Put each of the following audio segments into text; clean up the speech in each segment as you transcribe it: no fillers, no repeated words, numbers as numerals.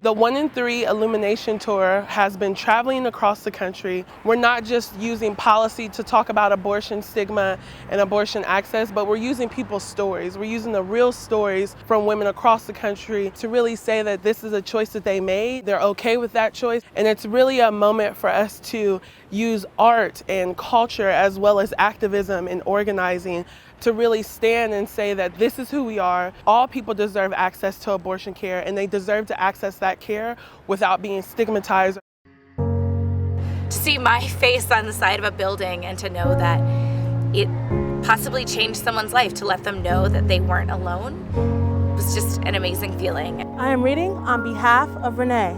The 1 in 3 Illumination Tour has been traveling across the country. We're not just using policy to talk about abortion stigma and abortion access, but we're using people's stories. We're using the real stories from women across the country to really say that this is a choice that they made. They're okay with that choice. And it's really a moment for us to use art and culture as well as activism and organizing to really stand and say that this is who we are. All people deserve access to abortion care, and they deserve to access that care without being stigmatized. To see my face on the side of a building and to know that it possibly changed someone's life, to let them know that they weren't alone, was just an amazing feeling. I am reading on behalf of Renee.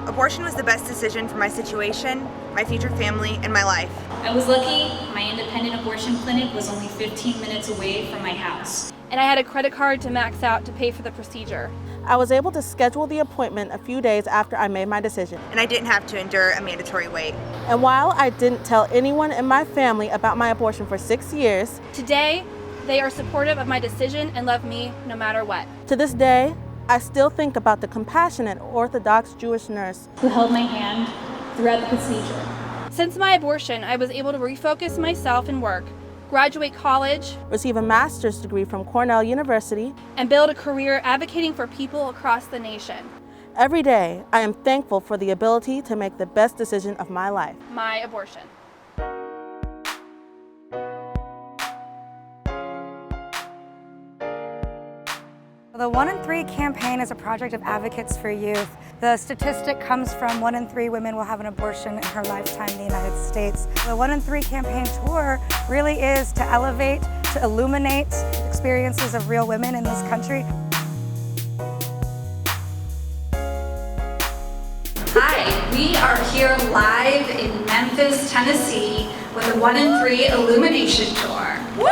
Abortion was the best decision for my situation, my future family, and my life. I was lucky. My independent abortion clinic was only 15 minutes away from my house. And I had a credit card to max out to pay for the procedure. I was able to schedule the appointment a few days after I made my decision. And I didn't have to endure a mandatory wait. And while I didn't tell anyone in my family about my abortion for 6 years, today they are supportive of my decision and love me no matter what. To this day, I still think about the compassionate Orthodox Jewish nurse who held my hand throughout the procedure. Since my abortion, I was able to refocus myself and work, graduate college, receive a master's degree from Cornell University, and build a career advocating for people across the nation. Every day, I am thankful for the ability to make the best decision of my life. My abortion. The 1 in 3 campaign is a project of Advocates for Youth. The statistic comes from 1 in 3 women will have an abortion in her lifetime in the United States. The 1 in 3 campaign tour really is to elevate, to illuminate experiences of real women in this country. Hi, we are here live in Memphis, Tennessee with the 1 in 3 Illumination Tour. Woo!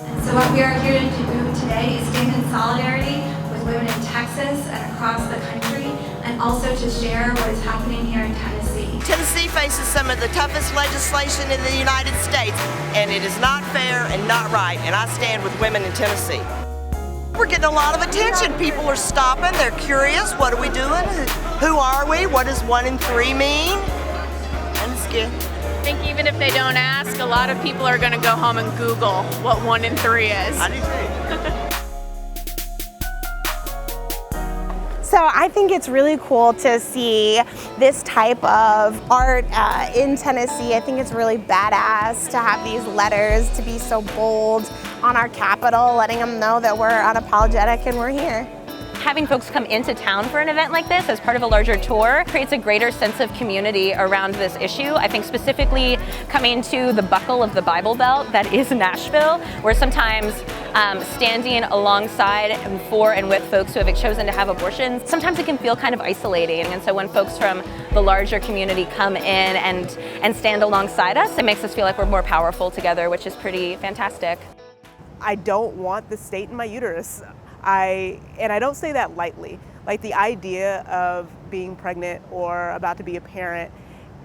And so what we are here to do today is stand in solidarity with women in Texas and across the country, and also to share what is happening here in Tennessee. Tennessee faces some of the toughest legislation in the United States, and it is not fair and not right, and I stand with women in Tennessee. We're getting a lot of attention. People are stopping, they're curious, what are we doing? Who are we? What does 1 in 3 mean? And it's good. I think even if they don't ask, a lot of people are going to go home and Google what 1 in 3 is. I do too. So I think it's really cool to see this type of art in Tennessee. I think it's really badass to have these letters, to be so bold on our Capitol, letting them know that we're unapologetic and we're here. Having folks come into town for an event like this as part of a larger tour creates a greater sense of community around this issue. I think specifically coming to the buckle of the Bible Belt that is Nashville, where sometimes standing alongside and for and with folks who have chosen to have abortions, sometimes it can feel kind of isolating. And so when folks from the larger community come in and stand alongside us, it makes us feel like we're more powerful together, which is pretty fantastic. I don't want the state in my uterus. And I don't say that lightly. Like the idea of being pregnant or about to be a parent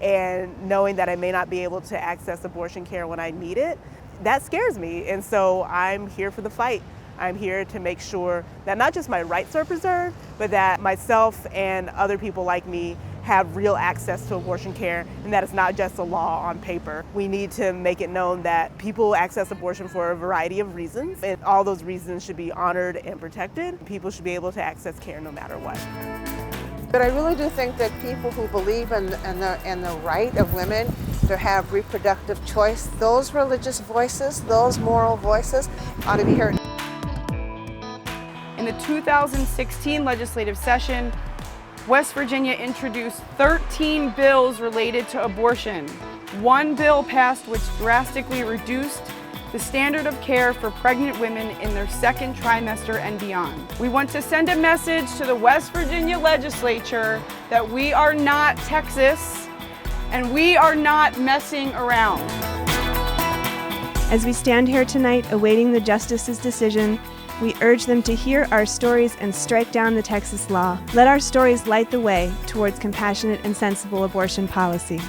and knowing that I may not be able to access abortion care when I need it, that scares me. And so I'm here for the fight. I'm here to make sure that not just my rights are preserved, but that myself and other people like me have real access to abortion care, and that it's not just a law on paper. We need to make it known that people access abortion for a variety of reasons, and all those reasons should be honored and protected. People should be able to access care no matter what. But I really do think that people who believe in the right of women to have reproductive choice, those religious voices, those moral voices ought to be heard. In the 2016 legislative session, West Virginia introduced 13 bills related to abortion. One bill passed which drastically reduced the standard of care for pregnant women in their second trimester and beyond. We want to send a message to the West Virginia legislature that we are not Texas and we are not messing around. As we stand here tonight awaiting the justice's decision, we urge them to hear our stories and strike down the Texas law. Let our stories light the way towards compassionate and sensible abortion policy.